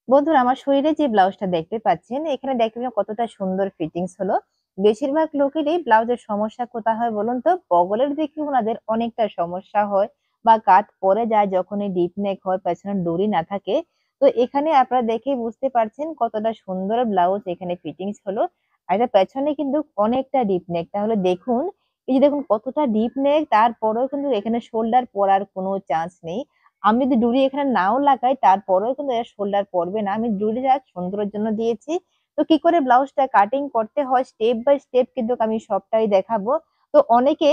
বন্ধুরা, আমার শরীরে যে ব্লাউজটা দেখতে পাচ্ছেন, এখানে দেখতে পাচ্ছেন কতটা সুন্দর ফিটিংস হলো। বেশিরভাগ লোকেরই ব্লাউজের সমস্যা কোথায় হয় বলুন তো? বগলের দিকে ওনাদের অনেকটা সমস্যা হয় বা কাত পড়ে যায় যখনই ডিপ নেক হয়, পেছনে ডোরি না থাকে। তো এখানে আপনারা দেখেই বুঝতে পারছেন কতটা সুন্দর ব্লাউজ এখানে ফিটিংস হলো। আর এটা পেছনে কিন্তু অনেকটা ডিপ নেক। তাহলে দেখুন, এই যে দেখুন কতটা ডিপ নেক, তারপরেও কিন্তু এখানে শোল্ডার পরার কোনো চান্স নেই। আমি যদি ডুরি এখানে নাও লাগাই তারপরেও কিন্তু এর শোল্ডার পড়বে না। আমি ডুরি জাস্ট সুন্দরের জন্য দিয়েছি। তো কি করে ব্লাউজটা কাটিং করতে হয় স্টেপ বাই স্টেপ কিন্তু আমি সবটাই দেখাবো। তো অনেকে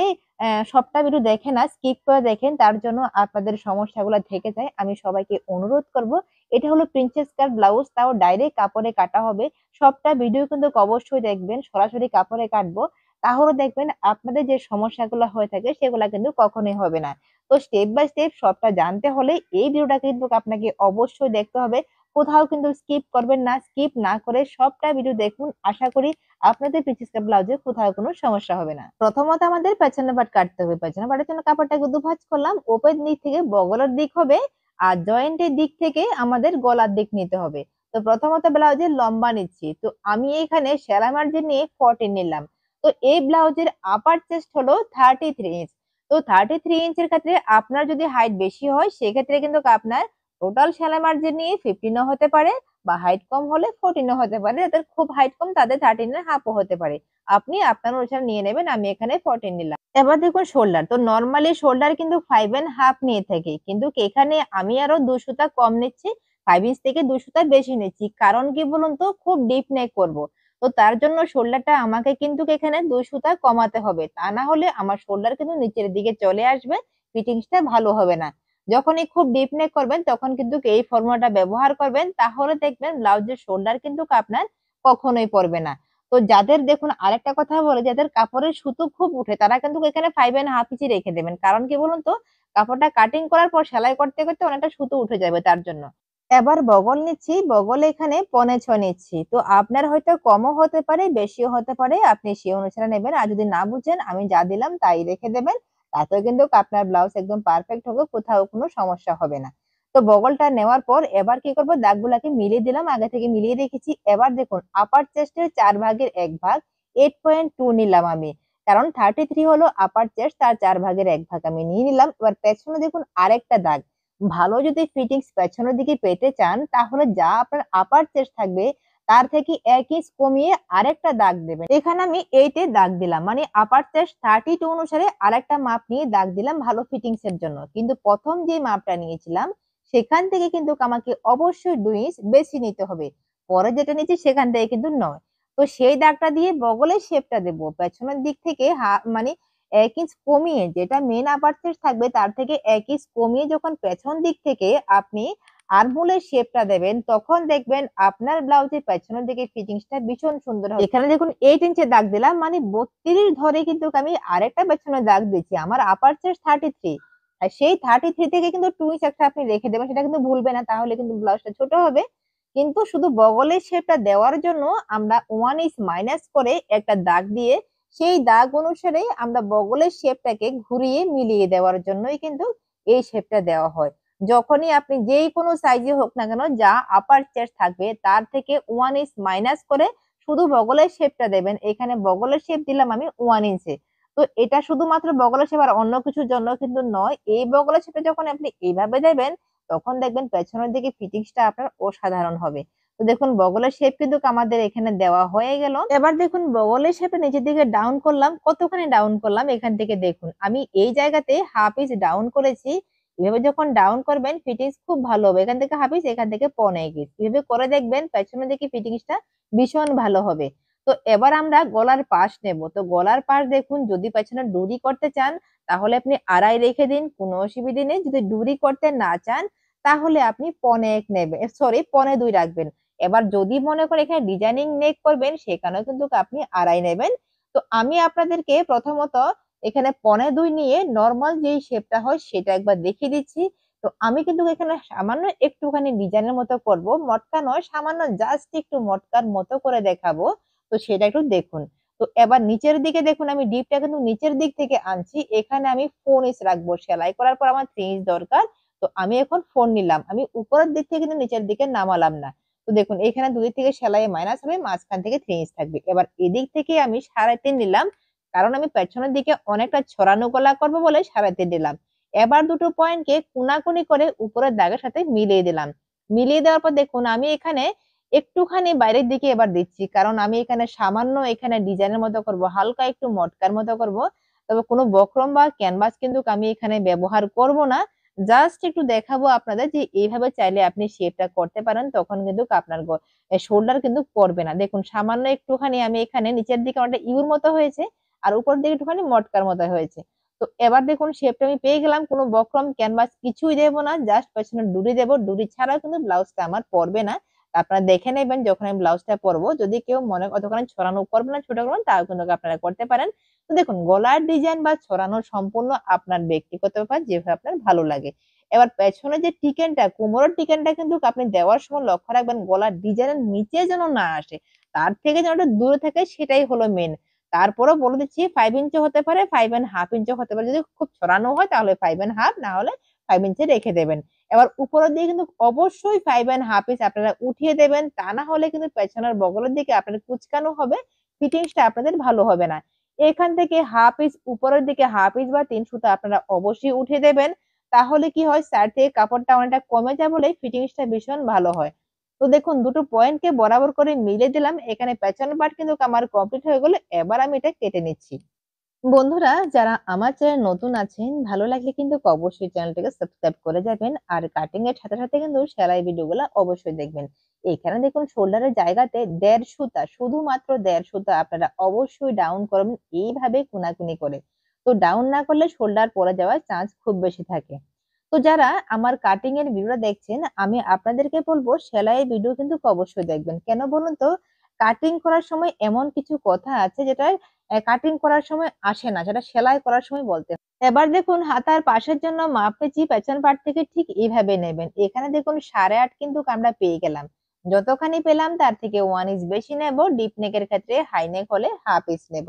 সবটা ভিডিও দেখে না, স্কিপ করে দেখেন, তার জন্য আপনাদের সমস্যাগুলো থেকে যায়। আমি সবাইকে অনুরোধ করব, এটা হলো প্রিন্সেস কাট ব্লাউজ, তাও ডাইরেক্ট কাপড়ে কাটা হবে। সবটা ভিডিও কিন্তু অবশ্যই দেখবেন, সরাসরি কাপড়ে কাটবো। তাহলে দেখবেন আপনাদের যে সমস্যাগুলো হয়ে থাকে সেগুলা কিন্তু কখনোই হবে না। তো স্টেপ বাই স্টেপ সবটা জানতে হলে এই ভিডিওটা কিন্তু আপনাকে অবশ্যই দেখতে হবে। কোথাও কিন্তু স্কিপ করবেন না। স্কিপ না করে সবটা ভিডিও দেখুন। আশা করি আপনাদের প্রিন্সেস কাট ব্লাউজে কোথাও কোনো সমস্যা হবে না। প্রথমত আমাদের পেছনের পাট কাটতে হবে। পেছনের পাটের জন্য কাপড়টাকে দুভাঁজ করলাম। ওপরের দিক থেকে বগলের দিক হবে, আর জয়েন্টের দিক থেকে আমাদের গলার দিক নিতে হবে। তো প্রথমত ব্লাউজের লম্বা নিচ্ছি। তো আমি এখানে সেলাই মার্জিন নিয়ে 14 নিলাম। তো এই ব্লাউজের আপার চেস্ট হলো 33 ইঞ্চ। তো 33 ইঞ্চের ক্ষেত্রে আপনার যদি হাইট বেশি হয় সেক্ষেত্রে কিন্তু আপনার টোটাল সেলাই মার্জিন নিয়ে 15 হতে পারে, বা হাইট কম হলে 14 হতে পারে। যাদের খুব হাইট কম তাদের 13 এর হাফও হতে পারে। আপনি আপনার অনুসারে নিয়ে নেবেন। আমি এখানে 14 নিলাম। এবার দেখুন শোল্ডার। তো নরমালি শোল্ডার কিন্তু 5.5 নিয়ে থাকি, কিন্তু এখানে আমি আরো 2 সুতা কম নিচ্ছি। 5 ইঞ্চ থেকে 2 সুতা বেশি নিচ্ছি। কারণ কি বলুন তো? খুব ডিপ নেক করব। তো তার জন্য শোল্ডারটা আমাকে কিন্তু এখানে 2 সুতা কমাতে হবে, তা না হলে আমার শোল্ডার কিন্তু নিচের দিকে চলে আসবে, ফিটিংসটা ভালো হবে না। যখনই খুব ডিপ নেক করবেন তখন কিন্তু এই ফর্মুলাটা ব্যবহার করবেন, তাহলে দেখবেন ব্লাউজের শোল্ডার কিন্তু আপনার কখনোই পড়বে না। তো যাদের দেখুন আরেকটা কথা বলে, যাদের কাপড়ের সুতো খুব উঠে তারা কিন্তু এখানে 5.5 ইঞ্চি রেখে দেবেন। কারণ কি বলুন তো? কাপড়টা কাটিং করার পর সেলাই করতে করতে অনেকটা সুতো উঠে যাবে তার জন্য। এবার বগল নিচ্ছি। বগল এখানে 5.5 নিচ্ছি। তো আপনার হয়তো কমও হতে পারে, বেশিও হতে পারে। আপনি সেই অনুসারে নেবেন। আর যদি না বুঝেন আমি যা দিলাম তাই রেখে দেবেন। তাতেও কিন্তু আপনার ব্লাউজ একদম পারফেক্ট হবে, কোথাও কোনো সমস্যা হবে না। তো বগলটা নেওয়ার পর এবার কি করব, দাগগুলাকে মিলিয়ে দিলাম, আগে থেকে মিলিয়ে রেখেছি। এবার দেখুন আপার চেস্টের 4 ভাগের 1 ভাগ 8.2 নিলাম আমি। কারণ 33 হলো আপার চেস্ট, তার 4 ভাগের 1 ভাগ আমি নিয়ে নিলাম। এবার পেছনে দেখুন আরেকটা দাগ। ভালো যদি ফিটিংস পেছনের দিকে পেতে চান তাহলে যা আপনার আপার চেস্ট থাকবে তার থেকে 1 ইঞ্চ কমিয়ে আরেকটা দাগ দেবেন। এখানে আমি 8 এ দাগ দিলাম, মানে আপার চেস্ট 32 অনুসারে আরেকটা মাপ নিয়ে দাগ দিলাম ভালো ফিটিংস এর জন্য। কিন্তু প্রথম যে মাপটা নিয়েছিলাম সেখান থেকে কিন্তু আমাকে অবশ্যই 2 ইঞ্চ বেশি নিতে হবে। পরে যেটা নিয়েছি সেখান থেকে কিন্তু নয়। তো সেই দাগটা দিয়ে বগলের শেপটা দেব। পেছনের দিক থেকে মানে 1 ইঞ্চ কমিয়ে, যেটা মেন আপার চেস্ট থাকবে তার থেকে 1 ইঞ্চ কমিয়ে যখন পেছন দিক থেকে আপনি আর্মহোলের শেপটা দেবেন, তখন দেখবেন আপনার ব্লাউজের পেছনের দিকে ফিটিংসটা ভীষণ সুন্দর হবে। এখানে দেখুন 8 ইঞ্চের দাগ দিলাম, মানে 32 ধরে কিন্তু আমি আরেকটা পেছনে দাগ দিচ্ছি। আমার আপার চেস্ট 33, আর সেই 33 থেকে কিন্তু 2 ইঞ্চ একটা আপনি রেখে দেবেন, সেটা কিন্তু ভুলবে না, তাহলে কিন্তু ব্লাউজটা ছোট হবে। কিন্তু শুধু বগলের শেপটা দেওয়ার জন্য আমরা 1 ইঞ্চ মাইনাস করে একটা দাগ দিয়ে সেই দাগ অনুসারে আমরা বগলের শেপটাকে ঘুরিয়ে মিলিয়ে দেওয়ার জন্যই কিন্তু এই শেপটা দেওয়া হয়। যখনই আপনি যেই কোনো সাইজে হোক না কেন, যা আপার চেস্ট থাকবে তার থেকে 1 ইঞ্চ মাইনাস করে শুধু বগলের শেপটা দেবেন। এখানে বগলের শেপ দিলাম আমি 1 ইঞ্চে। তো এটা শুধুমাত্র বগলের শেপ, আর অন্য কিছুর জন্য কিন্তু নয়। এই বগলের শেপটা যখন আপনি এইভাবে দেবেন তখন দেখবেন পেছনের দিকে ফিটিংসটা আপনার অসাধারণ হবে। তো দেখুন বগলের শেপ কিন্তু আমাদের এখানে দেওয়া হয়ে গেল। এবার দেখুন বগলের শেপটা নিচের দিকে ডাউন করলাম। কতখানি ডাউন করলাম এখান থেকে দেখুন, আমি এই জায়গাতে হাফ ইঞ্চ ডাউন করেছি। এভাবে যখন ডাউন করবেন ফিটিংস খুব ভালো হবে। এখান থেকে হাফ ইঞ্চ, এখান থেকে 1.5 ইঞ্চ, এভাবে করে দেখবেন পেছনের দিকে ফিটিংসটা ভীষণ ভালো হবে। তো এবার আমরা গলার পাশ নেব। তো গলার পাশ দেখুন, যদি পেছনে ডুরি করতে চান তাহলে আপনি 2.5 রেখে দিন, কোনো অসুবিধা নেই। যদি ডুরি করতে না চান তাহলে আপনি 1.5 নেবেন, সরি 1.2 রাখবেন। এবার যদি মনে করেন এখানে ডিজাইনিং নেক করবেন সেখানেও কিন্তু আপনি 2.5 নেবেন। তো আমি আপনাদেরকে প্রথমত এখানে 1.2 নিয়ে নর্মাল যেই শেপটা হয় সেটা একবার দেখিয়ে দিচ্ছি। তো আমি কিন্তু এখানে সামান্য একটুখানি ডিজাইনের মতো করব, মটকা নয়, সামান্য জাস্ট একটু মটকার মতো করে দেখাবো। তো সেটা একটু দেখুন। তো এবার নিচের দিকে দেখুন, আমি ডিপটা কিন্তু নিচের দিক থেকে আনছি। এখানে আমি 4 ইঞ্চ রাখবো। সেলাই করার পর আমার 3 ইঞ্চ দরকার। তো আমি এখন 4 নিলাম। আমি উপরের দিক থেকে কিন্তু নিচের দিকে নামালাম না। দেখুন এখানে দুদিক থেকে সেলাই মাইনাস হবে, মাঝখান থেকে 3 ইঞ্চ থাকবে। এবার এদিক থেকে আমি 3.5 নিলাম, কারণ আমি পেছনের দিকে অনেকটা ছড়ানো গলা করবো বলে 3.5 নিলাম। এবার দুটো পয়েন্টকে কোনাকুনি করে উপরের দাগের সাথে মিলিয়ে দিলাম। মিলিয়ে দেওয়ার পর দেখুন আমি এখানে একটুখানি বাইরের দিকে এবার দিচ্ছি, কারণ আমি এখানে সামান্য এখানে ডিজাইনের মতো করব, হালকা একটু মটকার মতো করব। তবে কোনো বক্রম বা ক্যানভাস কিন্তু আমি এখানে ব্যবহার করব না। জাস্ট একটু দেখাবো আপনাদের যে এইভাবে চাইলে আপনি শেপটা করতে পারেন, তখন কিন্তু আপনার শোল্ডার কিন্তু পড়বে না। দেখুন সামান্য একটুখানি আমি এখানে নিচের দিকে অনেকটা ইউর মতো হয়েছে, আর উপর দিকে একটুখানি মটকার মতো হয়েছে। তো এবার দেখুন শেপটা আমি পেয়ে গেলাম, কোনো বক্রম ক্যানভাস কিছুই দেবো না, জাস্ট পেছনে ডুরি দেবো। ডুরি ছাড়াও কিন্তু ব্লাউজটা আমার পড়বে না। আপনারা দেখে নেবেন যখন আমি ব্লাউজটা পরবো, যদি কেউ মনে অতখানি ছড়ানো করবে না, ছোট করবেন, তাও কিন্তু আপনারা করতে পারেন। তো দেখুন গলার ডিজাইন বা ছড়ানো সম্পূর্ণ আপনার ব্যক্তিগত ব্যাপার, যেভাবে আপনার ভালো লাগে। এবার পেছনে যে টিকেনটা, কোমরের টিকেনটা কিন্তু আপনি দেওয়ার সময় লক্ষ্য রাখবেন গলার ডিজাইনের নিচে যেন না আসে, তার থেকে যেন একটু দূরে থাকে, সেটাই হলো মেন। তারপরেও বলে দিচ্ছি 5 ইঞ্চি হতে পারে, 5.5 ইঞ্চি হতে পারে। যদি খুব ছড়ানো হয় তাহলে 5.5, না হলে 5 ইঞ্চি রেখে দেবেন। এবার উপরের দিকে কিন্তু অবশ্যই 5.5 ইঞ্চ আপনারা উঠিয়ে দেবেন, তা না হলে কিন্তু পেছনের বগলের দিকে আপনার কুঁচকানো হবে, ফিটিংসটা আপনাদের ভালো হবে না। এখান থেকে হাফ ইঞ্চ উপরের দিকে, হাফ ইঞ্চ বা 3 সুতা আপনারা অবশ্যই উঠিয়ে দেবেন। তাহলে কি হয়, সাইড থেকে কাপড়টা অনেকটা কমে যায় বলে ফিটিংসটা ভীষণ ভালো হয়। তো দেখুন দুটো পয়েন্টকে বরাবর করে মিলে দিলাম। এখানে পেছনের পার্ট কিন্তু আমার কমপ্লিট হয়ে গেল। এবার আমি এটা কেটে নিচ্ছি। বন্ধুরা যারা আমার চ্যানেল নতুন আছেন, ভালো লাগলে কিন্তু অবশ্যই চ্যানেলটাকে সাবস্ক্রাইব করে যাবেন, আর কাটিং এর সাথে সাথে কিন্তু সেলাই ভিডিওগুলো অবশ্যই দেখবেন। এখানে দেখুন শোল্ডারের জায়গাতে 1.5 সুতা, শুধুমাত্র 1.5 সুতা আপনারা অবশ্যই ডাউন করবেন এইভাবে কোনাকুনি করে। তো ডাউন না করলে শোল্ডার পড়ে যাওয়ার চান্স খুব বেশি থাকে। তো যারা আমার কাটিং এর ভিডিওটা দেখছেন, আমি আপনাদেরকে বলবো সেলাইয়ের ভিডিও কিন্তু অবশ্যই দেখবেন। কেন বলুন তো? কাটিং করার সময় এমন কিছু কথা আছে যেটা কাটিং করার সময় আসে না, সেটা সেলাই করার সময় বলতে হয়। এবার দেখুন হাতার পাশের জন্য মাপ পেঁচি পেছন পাট থেকে ঠিক এইভাবে নেবেন। এখানে দেখুন 8.5 কিন্তু আমরা পেয়ে গেলাম। যতখানি পেলাম তার থেকে 1 ইঞ্চ বেশি নেব। ডিপ নেকের ক্ষেত্রে হাই নেক হলে হাফ ইঞ্চ নেব।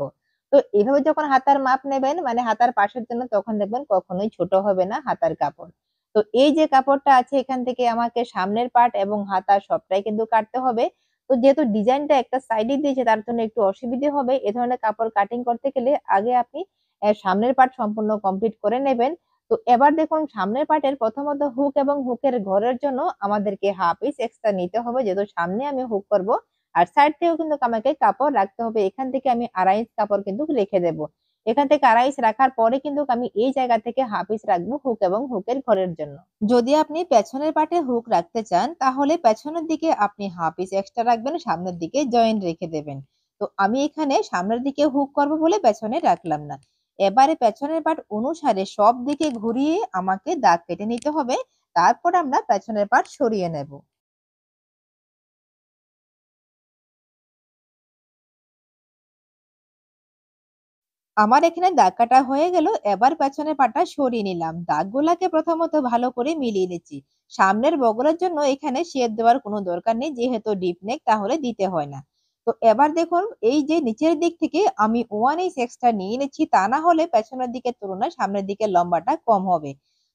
তো এইভাবে যখন হাতার মাপ নেবেন, মানে হাতার পাশের জন্য, তখন দেখবেন কখনোই ছোট হবে না হাতার কাপড়। তো এই যে কাপড়টা আছে এখান থেকে আমাকে সামনের পার্ট এবং হাতা সবটাই কিন্তু কাটতে হবে। তো যেহেতু ডিজাইনটা একটা সাইডে দিয়েছে, তার জন্য একটু অসুবিধে হবে। এ ধরনের কাপড় কাটিং করতে গেলে আগে আপনি সামনের পার্ট সম্পূর্ণ কমপ্লিট করে নেবেন। তো এবার দেখুন সামনের পার্টের প্রথমত হুক এবং হুকের ঘরের জন্য আমাদেরকে হাফ ইঞ্চ এক্সট্রা নিতে হবে, যেহেতু সামনে আমি হুক করব। আর সাইড থেকেও কিন্তু আমাকে কাপড় রাখতে হবে। এখান থেকে আমি 2.5 ইঞ্চ কাপড় কিন্তু রেখে দেব। এখান থেকে 2.5 ইঞ্চ রাখার পরে কিন্তু আমি এই জায়গা থেকে হাফ ইঞ্চ রাখবো হুক এবং হুকের ঘরের জন্য। যদি আপনি পেছনের পার্টে হুক রাখতে চান, তাহলে পেছনের দিকে আপনি হাফ ইঞ্চ এক্সট্রা রাখবেন, সামনের দিকে জয়েন্ট রেখে দেবেন। তো আমি এখানে সামনের দিকে হুক করব বলে পেছনে রাখলাম না। এবারে পেছনের পার্ট অনুসারে সব দিকে ঘুরিয়ে আমাকে দাগ কেটে নিতে হবে। তারপর আমরা পেছনের পার্ট সরিয়ে নেব। আমার এখানে দাগ কাটা হয়ে গেল। এবার পেছনের পাটটা সরিয়ে নিলাম। দাগগুলাকে প্রথমত ভালো করে মিলিয়ে নিচ্ছি। সামনের বগলের জন্য এখানে শেপ দেওয়ার কোনো দরকার নেই, যেহেতু ডিপ নেক, তাহলে দিতে হয় না। তো এবার দেখুন এই যে নিচের দিক থেকে আমি 1 ইঞ্চ এক্সট্রা নিয়ে নিচ্ছি, তা না হলে পেছনের দিকের তুলনায় সামনের দিকে লম্বাটা কম হবে।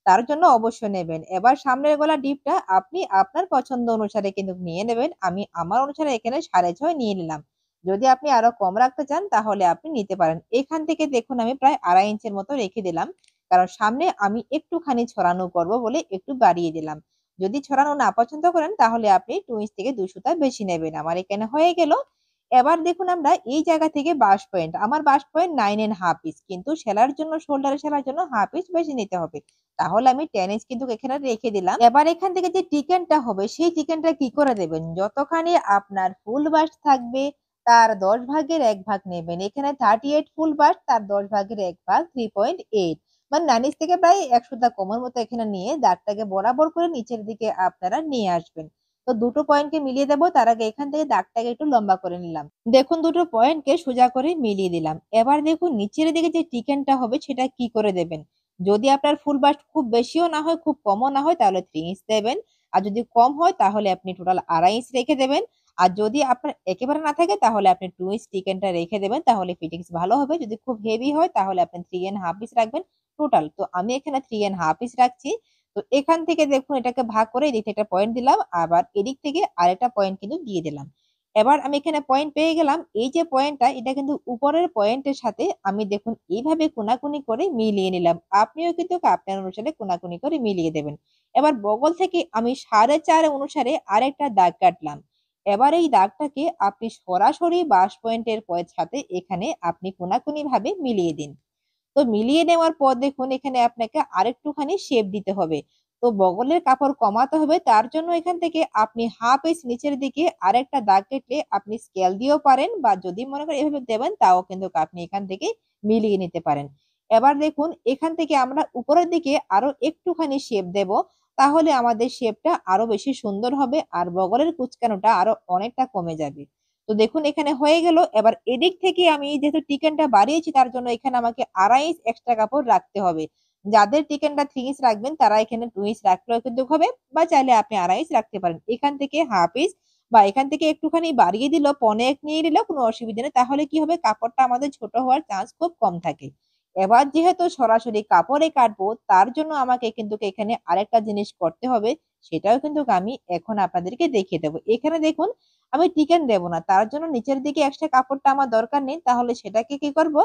তার জন্য অবশ্যই নেবেন। এবার সামনের গলা ডিপটা আপনি আপনার পছন্দ অনুসারে কিন্তু নিয়ে নেবেন। আমি আমার অনুসারে এখানে 6.5 নিয়ে নিলাম। যদি আপনি আরো কম রাখতে চান তাহলে আপনি নিতে পারেন। এখান থেকে দেখুন আমি প্রায় 2.5 ইঞ্চের মতো রেখে দিলাম। কারণ সামনে আমি একটুখানি ছড়ানো করব বলে একটু বাড়িয়ে দিলাম। যদি ছড়ানো না পছন্দ করেন তাহলে আপনি 2 ইঞ্চ থেকে 2 সুতা বেশি নেবেন। আমার এখানে হয়ে গেল। এবার দেখুন আমরা এই জায়গা থেকে বাঁশ পয়েন্ট, আমার বাঁশ পয়েন্ট 9.5 ইঞ্চ, কিন্তু সেলার জন্য, শোল্ডারে সেলার জন্য হাফ ইঞ্চ বেশি নিতে হবে। তাহলে আমি 10 ইঞ্চ কিন্তু এখানে রেখে দিলাম। এবার এখান থেকে যে চিকেনটা হবে সেই চিকেনটা কি করে দেবেন? যতখানি আপনার ফুল বাঁশ থাকবে তার 10 ভাগের 1 ভাগ নেবেন। এখানে 38 ফুল বাঁশ, তার 10 ভাগের 1 ভাগ 3.8, মানে 9 ইঞ্চ থেকে প্রায় 1 সুতা কমের মতো এখানে নিয়ে দাগটাকে বরাবর করে নিচের দিকে আপনারা নিয়ে আসবেন। তো দুটো পয়েন্টকে মিলিয়ে দেব, তার আগে এখান থেকে দাগটাকে একটু লম্বা করে নিলাম। দেখুন দুটো পয়েন্টকে সোজা করে মিলিয়ে দিলাম। এবার দেখুন নিচের দিকে যে চিকেনটা হবে সেটা কি করে দেবেন? যদি আপনার ফুল বাস্ট খুব বেশিও না হয় খুব কমও না হয় তাহলে 3 ইঞ্চ দেবেন। আর যদি কম হয় তাহলে আপনি টোটাল 2.5 ইঞ্চ রেখে দেবেন। আর যদি আপনার একেবারে না থাকে তাহলে আপনি 2 ইঞ্চ চিকেনটা রেখে দেবেন, তাহলে ফিটিংস ভালো হবে। যদি খুব হেভি হয় তাহলে আপনি 3.5 ইঞ্চ রাখবেন টোটাল। তো আমি এখানে 3.5 ইঞ্চ রাখছি। তো এখান থেকে দেখুন এটাকে ভাগ করে এদিক থেকে একটা পয়েন্ট দিলাম, আবার এদিক থেকে আরেকটা পয়েন্ট কিন্তু দিয়ে দিলাম। এবার আমি এখানে পয়েন্ট পেয়ে গেলাম। এই যে পয়েন্টটা, এটা কিন্তু উপরের পয়েন্টের সাথে আমি দেখুন এইভাবে কোনাকুনি করে মিলিয়ে নিলাম। আপনিও কিন্তু আপনার অনুসারে কোনাকুনি করে মিলিয়ে দেবেন। এবার বগল থেকে আমি 4.5 অনুসারে আরেকটা দাগ কাটলাম। এবার এই দাগটাকে আপনি সরাসরি বাঁশ পয়েন্টের সাথে এখানে আপনি কোনাকুনি ভাবে মিলিয়ে দিন। তো মিলিয়ে নেওয়ার পর দেখুন এখানে আপনাকে আরেকটুখানি শেপ দিতে হবে। তো বগলের কাপড় কমাতে হবে, তার জন্য এখান থেকে আপনি হাফ ইঞ্চ নিচের দিকে আরেকটা দাগ কেটে আপনি স্কেল দিয়েও পারেন, বা যদি মনে করেন এভাবে দেবেন তাও কিন্তু আপনি এখান থেকে মিলিয়ে নিতে পারেন। এবার দেখুন এখান থেকে আমরা উপরের দিকে আরো একটুখানি শেপ দেব, তাহলে আমাদের শেপটা আরো বেশি সুন্দর হবে আর বগলের কুচকানোটা আরো অনেকটা কমে যাবে। তো দেখুন এখানে হয়ে গেল। এবার এদিক থেকে আমি যেহেতু টিকেনটা বাড়িয়েছি তার জন্য এখানে আমাকে 2.5 ইঞ্চ এক্সট্রা কাপড় রাখতে হবে। যাদের টিকেনটা 3 ইঞ্চ রাখবেন তারা এখানে 2 ইঞ্চ রাখলেও কিন্তু হবে, বা চাইলে আপনি 2.5 ইঞ্চ রাখতে পারেন। এখান থেকে হাফ ইঞ্চ বা এখান থেকে একটুখানি বাড়িয়ে দিল, 1.5 নিয়ে নিলেও কোনো অসুবিধা নেই। তাহলে কি হবে, কাপড়টা আমাদের ছোট হওয়ার চান্স খুব কম থাকে। এবার যেহেতু সরাসরি কাপড়ে কাটবো তার জন্য আমাকে কিন্তু এখানে আরেকটা জিনিস করতে হবে, সেটাও কিন্তু আমি এখন আপনাদেরকে দেখিয়ে দেবো। এখানে দেখুন আমি টিকেন দেব না, তার জন্য নিচের দিকে এক্সট্রা কাপড়টা আমার দরকার নেই। তাহলে সেটাকে কি করব,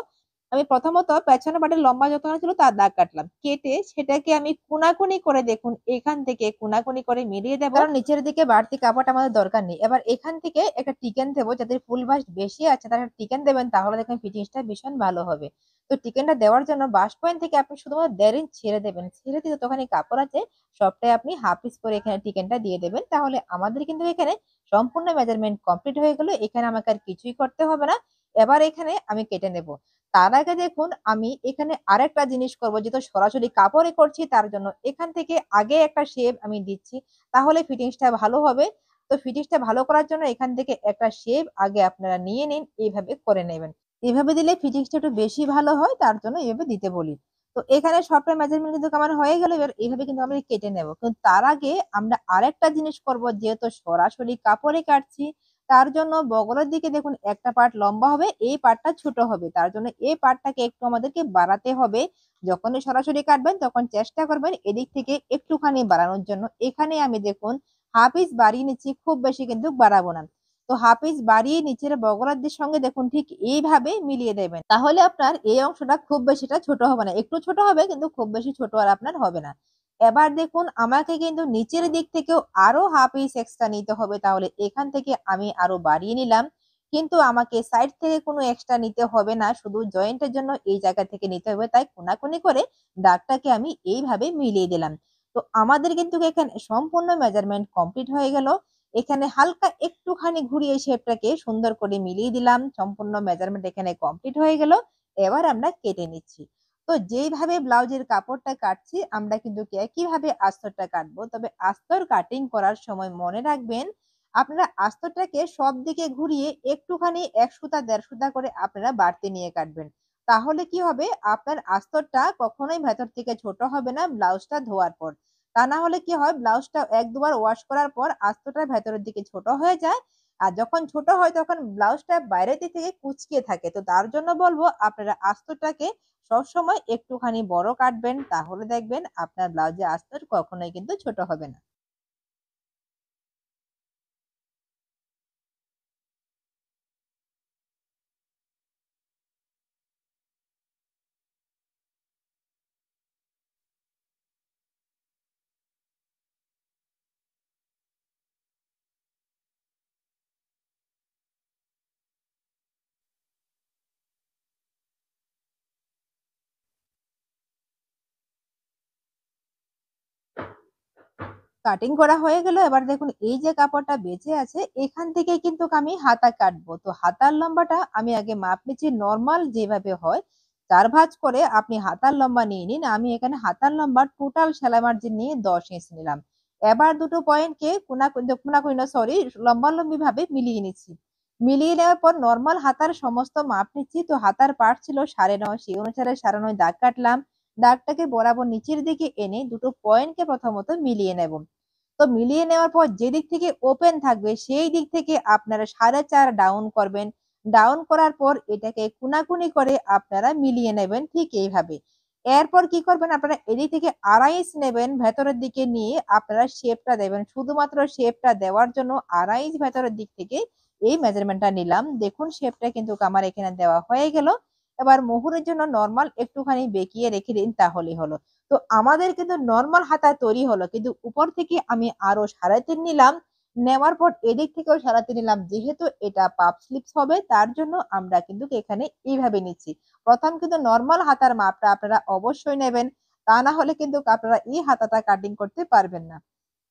আমি প্রথমত পেছনে পাটের লম্বা যতটা ছিল তার দাগ কাটলাম, কেটে সেটাকে আমি কোনাকুনি করে দেখুন এখান থেকে কোনাকুনি করে মিলিয়ে দেবো, কারণ নিচের দিকে বাড়তি কাপড় আমাদের দরকার নেই। এবার এখান থেকে একটা টিকেন দেবো, যাদের ফুল ভাঁজ বেশি আছে তারা টিকেন দেবেন, তাহলে দেখবেন ফিটিংসটা ভীষণ ভালো হবে। তো টিকেনটা দেওয়ার জন্য বাঁশ পয়েন্ট থেকে আপনি শুধুমাত্র 1.5 ইঞ্চ ছেড়ে দেবেন, ছেড়ে দিয়ে যতখানি কাপড় আছে সবটাই আপনি হাফ পিস করে এখানে টিকেনটা দিয়ে দেবেন। তাহলে আমাদের কিন্তু এখানে সম্পূর্ণ মেজারমেন্ট কমপ্লিট হয়ে গেল, এখানে আমাকে আর কিছুই করতে হবে না। এবার এখানে আমি কেটে নেব। তার আগে দেখুন আমি এখানে আরেকটা জিনিস করব, যেহেতু সরাসরি কাপড়ে করছি তার জন্য এখান থেকে আগে একটা শেপ আমি দিচ্ছি, তাহলে ফিটিংসটা ভালো হবে। তো ফিটিংসটা ভালো করার জন্য এখান থেকে একটা শেপ আগে আপনারা নিয়ে নিন, এইভাবে করে নেবেন। এভাবে দিলে ফিটিংসটা একটু বেশি ভালো হয়, তার জন্য এভাবে দিতে বলি। তো এখানে সবটা মেজারমেন্ট কিন্তু আমার হয়ে গেল। এবার এইভাবে কিন্তু আমরা কেটে নেব, কিন্তু তার আগে আমরা আরেকটা জিনিস করব, যেহেতু সরাসরি কাপড়ে কাটছি তার জন্য বগলের দিকে দেখুন একটা পার্ট লম্বা হবে, এই পার্টটা ছোট হবে, তার জন্য এই পার্টটাকে একটু আমাদেরকে বাড়াতে হবে। যখনই সরাসরি কাটবেন তখন চেষ্টা করবেন এদিক থেকে একটুখানি বাড়ানোর জন্য। এখানে আমি দেখুন হাফ ইঞ্চ বাড়িয়ে নিচ্ছি, খুব বেশি কিন্তু বাড়াবো না। তো হাফ ইঞ্চ বাড়িয়ে নিচের বগলার দিক সঙ্গে দেখুন ঠিক এইভাবে মিলিয়ে দেবেন, তাহলে আপনার এই অংশটা খুব বেশিটা ছোট হবে না, একটু ছোট হবে কিন্তু খুব বেশি ছোট আর আপনার হবে না। এবার দেখুন আমাকে কিন্তু নিচের দিক থেকেও আরো হাফ ইঞ্চ এক্সট্রা নিতে হবে, তাহলে এখান থেকে আমি আরো বাড়িয়ে নিলাম। কিন্তু আমাকে সাইড থেকে কোনো এক্সট্রা নিতে হবে না, শুধু জয়েন্টের জন্য এই জায়গা থেকে নিতে হবে, তাই কোনাকুনি করে দাগটাকে আমি এইভাবে মিলিয়ে দিলাম। তো আমাদের কিন্তু এখানে সম্পূর্ণ মেজারমেন্ট কমপ্লিট হয়ে গেল। এখানে হালকা একটুখানি ঘুরিয়ে শেপটাকে সুন্দর করে মিলিয়ে দিলাম, সম্পূর্ণ মেজারমেন্ট এখানে কমপ্লিট হয়ে গেল। এবার আমরা কেটে নিচ্ছি। তো যেইভাবে ব্লাউজের কাপড়টা কাটছি আমরা কিন্তু একইভাবে আস্তরটা কাটবো, তবে আস্তর কাটিং করার সময় মনে রাখবেন আপনারা আস্তরটাকে সব দিকে ঘুরিয়ে একটুখানি 1 সুতা 1.5 সুতা করে আপনারা বাড়তি নিয়ে কাটবেন। তাহলে কি হবে, আপনার আস্তরটা কখনোই ভেতর থেকে ছোট হবে না ব্লাউজটা ধোয়ার পর। তা না হলে কি হয়, ব্লাউজটা 1 2 বার ওয়াশ করার পর আস্তরটা ভেতরের দিকে ছোট হয়ে যায়, আর যখন ছোট হয় তখন ব্লাউজটা বাইরের দিক থেকে কুঁচকে থাকে। তো তার জন্য বলবো আপনারা আস্তরটাকে সবসময় একটুখানি বড় কাটবেন, তাহলে দেখবেন আপনার ব্লাউজের আস্তর কখনোই কিন্তু ছোট হবে না। কাটিং করা হয়ে গেল। এবার দেখুন এই যে কাপড়টা বেঁচে আছে এখান থেকে কিন্তু আমি হাতা কাটবো। তো হাতার লম্বাটা আমি আগে মাপ নিচ্ছি, নরমাল যেভাবে হয় 4 ভাঁজ করে আপনি হাতার লম্বা নিয়ে নিন। আমি এখানে হাতার লম্বা টোটাল সেলাই মার্জিন নিয়ে 10 ইঞ্চ নিলাম। এবার দুটো পয়েন্টকে কোনাকুনি না সরি লম্বালম্বি ভাবে মিলিয়ে নিচ্ছি। মিলিয়ে নেওয়ার পর নরমাল হাতার সমস্ত মাপ নিচ্ছি। তো হাতার পার্ট ছিল 9.5, সেই অনুসারে 9.5 দাগ কাটলাম। দাগটাকে বরাবর নিচের দিকে এনে দুটো পয়েন্টকে প্রথমত মিলিয়ে নেব। তো মিলিয়ে নেওয়ার পর যেদিক থেকে ওপেন থাকবে সেই দিক থেকে আপনারা 4.5 ডাউন করবেন। ডাউন করার পর এটাকে কোনাকুনি করে আপনারা মিলিয়ে নেবেন ঠিক এইভাবে। এরপর কি করবেন আপনারা এদিক থেকে ২.৫ নেবেন ভেতরের দিকে নিয়ে আপনারা শেপটা দেবেন। শুধুমাত্র শেপটা দেওয়ার জন্য ২.৫ ভেতরের দিক থেকে এই মেজারমেন্টটা নিলাম। দেখুন শেপটা কিন্তু আমার এখানে দেওয়া হয়ে গেল। এবার মোহরের জন্য নরমাল একটুখানি বেঁকিয়ে রেখে দিন তাহলেই হলো। তো আমাদের কিন্তু নরমাল হাতা তৈরি হলো। কিন্তু উপর থেকে আমি আরো ৩.৫ নিলাম। নেওয়ার পর এদিক থেকেও ৩.৫ নিলাম। যেহেতু এটা পাফ স্লিভস হবে তার জন্য আমরা কিন্তু এখানে এইভাবে নিচ্ছি। ১ম কিন্তু নরমাল হাতার মাপটা আপনারা অবশ্যই নেবেন। তা না হলে কিন্তু আপনারা এই হাতাটা কাটিং করতে পারবেন না।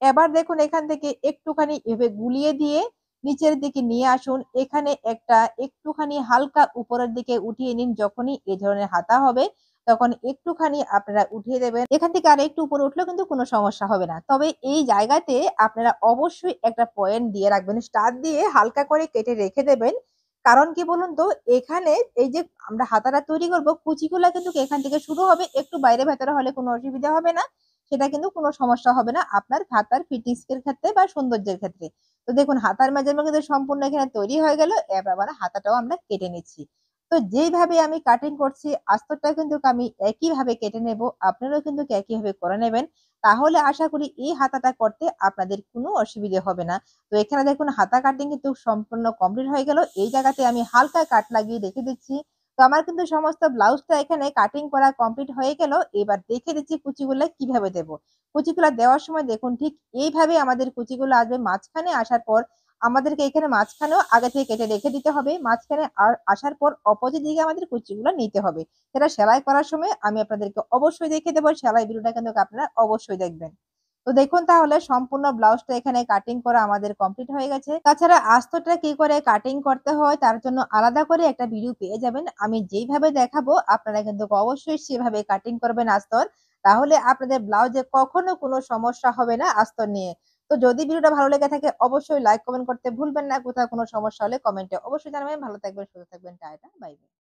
এবার দেখুন এখান থেকে একটুখানি এভাবে গুলিয়ে দিয়ে নিচের দিকে নিয়ে আসুন। এখানে একটা একটুখানি হালকা উপরের দিকে উঠিয়ে নিন। যখনই এ ধরনের হাতা হবে তখন একটুখানি আপনারা উঠিয়ে দেবেন। এখান থেকে আরেকটু উপরে উঠলেও কিন্তু কোনো সমস্যা হবে না। তবে এই জায়গাতে আপনারা অবশ্যই একটা পয়েন্ট দিয়ে রাখবেন। স্টার দিয়ে হালকা করে কেটে রেখে দেবেন। কারণ কি বলুন তো? এখানে এই যে আমরা হাতাটা তৈরি করব, কুচিগুলা কিন্তু এখান থেকে শুরু হবে। একটু বাইরে ভেতরে হলে কোনো অসুবিধা হবে না। সেটা কিন্তু কোনো সমস্যা হবে না আপনার হাতার ফিটিংস এর ক্ষেত্রে বা সৌন্দর্যের ক্ষেত্রে। তো দেখুন হাতার মেজারমেন্ট কিন্তু সম্পূর্ণ এখানে তৈরি হয়ে গেল। এবার হাতাটাও আমরা কেটে নিচ্ছি। তো যেইভাবে আমি কাটিং করছি আস্তরটা কিন্তু আমি একইভাবে কেটে নেব। আপনারাও কিন্তু একইভাবে করে নেবেন। তাহলে আশা করি এই হাতাটা করতে আপনাদের কোনো অসুবিধে হবে না। তো এখানে দেখুন হাতা কাটিং কিন্তু সম্পূর্ণ কমপ্লিট হয়ে গেল। এই জায়গাতে আমি হালকা কাট লাগিয়ে রেখে দিচ্ছি। তো আমার কিন্তু সমস্ত ব্লাউজটা এখানে কাটিং করা কমপ্লিট হয়ে গেল। এবার দেখে দিচ্ছি কুচিগুলা কিভাবে দেব। কুচিগুলা দেওয়ার সময় দেখুন ঠিক এইভাবে আমাদের কুচিগুলো আসবে। মাঝখানে আসার পর আমাদেরকে এখানে মাঝখানেও আগে থেকে কেটে রেখে দিতে হবে। মাঝখানে আসার পর অপোজিট দিকে আমাদের কুচিগুলো নিতে হবে। সেটা সেলাই করার সময় আমি আপনাদেরকে অবশ্যই দেখিয়ে দেব। সেলাই ভিডিওটা কিন্তু আপনারা অবশ্যই দেখবেন। তো দেখুন তাহলে সম্পূর্ণ ব্লাউজটা এখানে কাটিং করা আমাদের কমপ্লিট হয়ে গেছে। তাছাড়া আস্তরটা কি করে কাটিং করতে হয় তার জন্য আলাদা করে একটা ভিডিও পেয়ে যাবেন। আমি যেইভাবে দেখাবো আপনারা কিন্তু অবশ্যই সেভাবে কাটিং করবেন আস্তর। তাহলে আপনাদের ব্লাউজে কখনো কোনো সমস্যা হবে না আস্তর নিয়ে। তো যদি ভিডিওটা ভালো লেগে থাকে অবশ্যই লাইক কমেন্ট করতে ভুলবেন না। কোথাও কোনো সমস্যা হলে কমেন্টে অবশ্যই জানাবেন। ভালো থাকবেন, সুস্থ থাকবেন। Tata, bye bye.